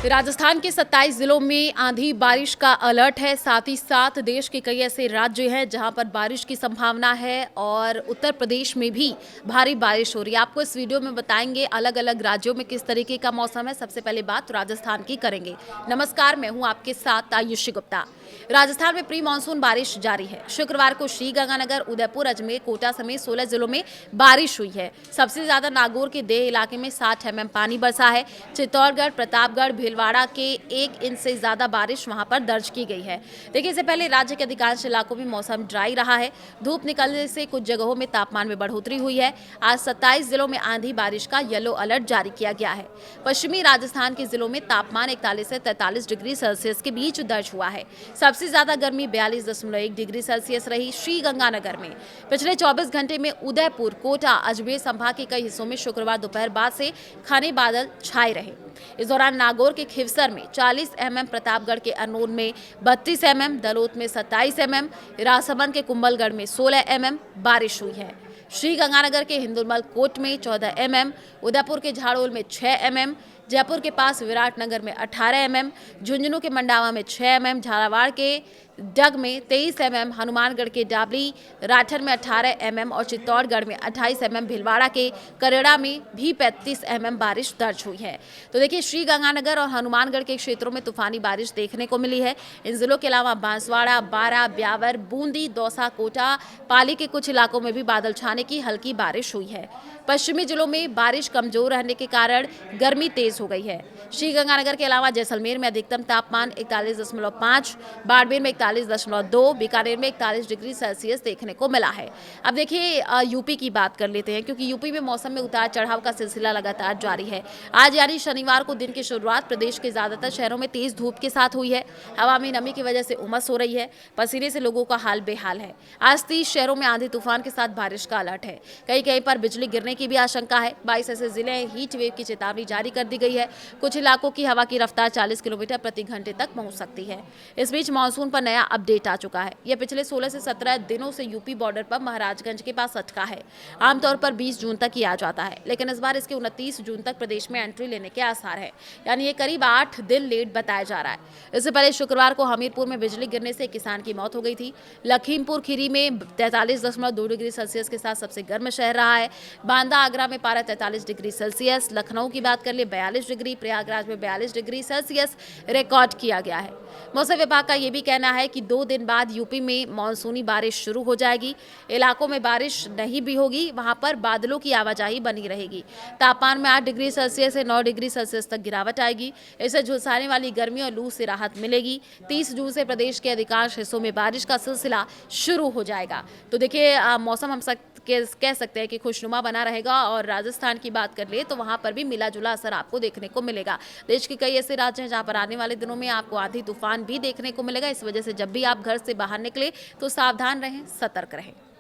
राजस्थान के 27 जिलों में आंधी बारिश का अलर्ट है। साथ ही साथ देश के कई ऐसे राज्य हैं जहां पर बारिश की संभावना है और उत्तर प्रदेश में भी भारी बारिश हो रही है। आपको इस वीडियो में बताएंगे अलग अलग राज्यों में किस तरीके का मौसम है। सबसे पहले बात राजस्थान की करेंगे। नमस्कार, मैं हूं आपके साथ आयुषी गुप्ता। राजस्थान में प्री मानसून बारिश जारी है। शुक्रवार को श्रीगंगानगर, उदयपुर, अजमेर, कोटा समेत 16 जिलों में बारिश हुई है। सबसे ज्यादा नागौर के देह इलाके में 60 mm पानी बरसा है। चित्तौड़गढ़, प्रतापगढ़, भीलवाड़ा के 1 इंच से ज्यादा बारिश वहां पर दर्ज की गई है। देखिए, इससे पहले राज्य के अधिकांश इलाकों में मौसम ड्राई रहा है। धूप निकलने से कुछ जगहों में तापमान में बढ़ोतरी हुई है। आज 27 जिलों में आंधी बारिश का येलो अलर्ट जारी किया गया है। पश्चिमी राजस्थान के जिलों में तापमान 41 से 43 डिग्री सेल्सियस के बीच दर्ज हुआ है। सबसे ज्यादा गर्मी 42.1 डिग्री सेल्सियस रही श्रीगंगानगर में। पिछले 24 घंटे में उदयपुर, कोटा, अजमेर संभाग के कई हिस्सों में शुक्रवार दोपहर बाद से घने बादल छाए रहे। इस दौरान नागौर के खिवसर में 40 mm, प्रतापगढ़ के अनून में 32 mm, दलोत में 27 mm, राजसमंद के कुंभलगढ़ में 16 mm बारिश हुई है। श्रीगंगानगर के हिंदुमल कोट में 14 mm, उदयपुर के झाड़ोल में 6 mm, जयपुर के पास विराटनगर में 18 mm, झुंझुनू के मंडावा में 6 mm, झालावाड़ के डग में 23 mm, हनुमानगढ़ के डाबली राठर में 18 mm और चित्तौड़गढ़ में 28 mm, भीलवाड़ा के करेड़ा में भी 35 mm बारिश दर्ज हुई है। तो देखिए, श्रीगंगानगर और हनुमानगढ़ के क्षेत्रों में तूफानी बारिश देखने को मिली है। इन जिलों के अलावा बांसवाड़ा, बारा, ब्यावर, बूंदी, दौसा, कोटा, पाली के कुछ इलाकों में भी बादल छाने की हल्की बारिश हुई है। पश्चिमी जिलों में बारिश कमजोर रहने के कारण गर्मी तेज हो गई है। श्रीगंगानगर के अलावा जैसलमेर में अधिकतम तापमान 41.5, बाड़मेर में 41.2, बीकानेर में 41 डिग्री सेल्सियस देखने को मिला है। अब देखिए, यूपी की बात कर लेते हैं, क्योंकि यूपी में मौसम में उतार चढ़ाव का सिलसिला लगातार जारी है। आज यानी शनिवार को दिन की शुरुआत प्रदेश के ज्यादातर शहरों में तेज धूप के साथ हुई है। हवा में नमी की वजह से उमस हो रही है। पसीने से लोगों का हाल बेहाल है। आज 30 शहरों में आंधी तूफान के साथ बारिश का अलर्ट है। कहीं कहीं पर बिजली गिरने की भी आशंका है। 22 ऐसे जिले हीट वेव की चेतावनी जारी कर दी गई है। कुछ इलाकों की हवा की रफ्तार 40 किलोमीटर प्रति घंटे तक पहुंच सकती है। इस बीच मानसून पर नया अपडेट आ चुका है। यह पिछले 16 से 17 दिनों से यूपी बॉर्डर पर महाराजगंज के पास अटका है। आमतौर पर 20 जून तक ही आ जाता है, लेकिन इस बार इसके 29 जून तक प्रदेश में एंट्री लेने के आसार है। यानी ये करीब 8 दिन लेट बताया जा रहा है। इससे पहले शुक्रवार को हमीरपुर में बिजली गिरने से एक किसान की मौत हो गई थी। लखीमपुर खीरी में 43.2 डिग्री सेल्सियस के साथ सबसे गर्म शहर रहा है। बांदा, आगरा में पारा 43 डिग्री सेल्सियस, लखनऊ की बात कर ले 42 डिग्री, प्रयागराज में 42 डिग्री सेल्सियस रिकॉर्ड किया गया है। मौसम विभाग का यह भी कहना है कि 2 दिन बाद यूपी में मानसूनी बारिश शुरू हो जाएगी। इलाकों में बारिश नहीं भी होगी, वहां पर बादलों की आवाजाही बनी रहेगी। तापमान में 8 डिग्री सेल्सियस से 9 डिग्री सेल्सियस तक गिरावट आएगी। इससे झुलसाने वाली गर्मी और लू से राहत मिलेगी। 30 जून से प्रदेश के अधिकांश हिस्सों में बारिश का सिलसिला शुरू हो जाएगा। तो देखिए, मौसम हम कह सकते हैं कि खुशनुमा बना रहेगा। और राजस्थान की बात कर ले तो वहां पर भी मिला जुला असर आपको देखने को मिलेगा। देश के कई ऐसे राज्य हैं जहां पर आने वाले दिनों में आपको आंधी तूफान भी देखने को मिलेगा। इस वजह से जब भी आप घर से बाहर निकले तो सावधान रहें, सतर्क रहें।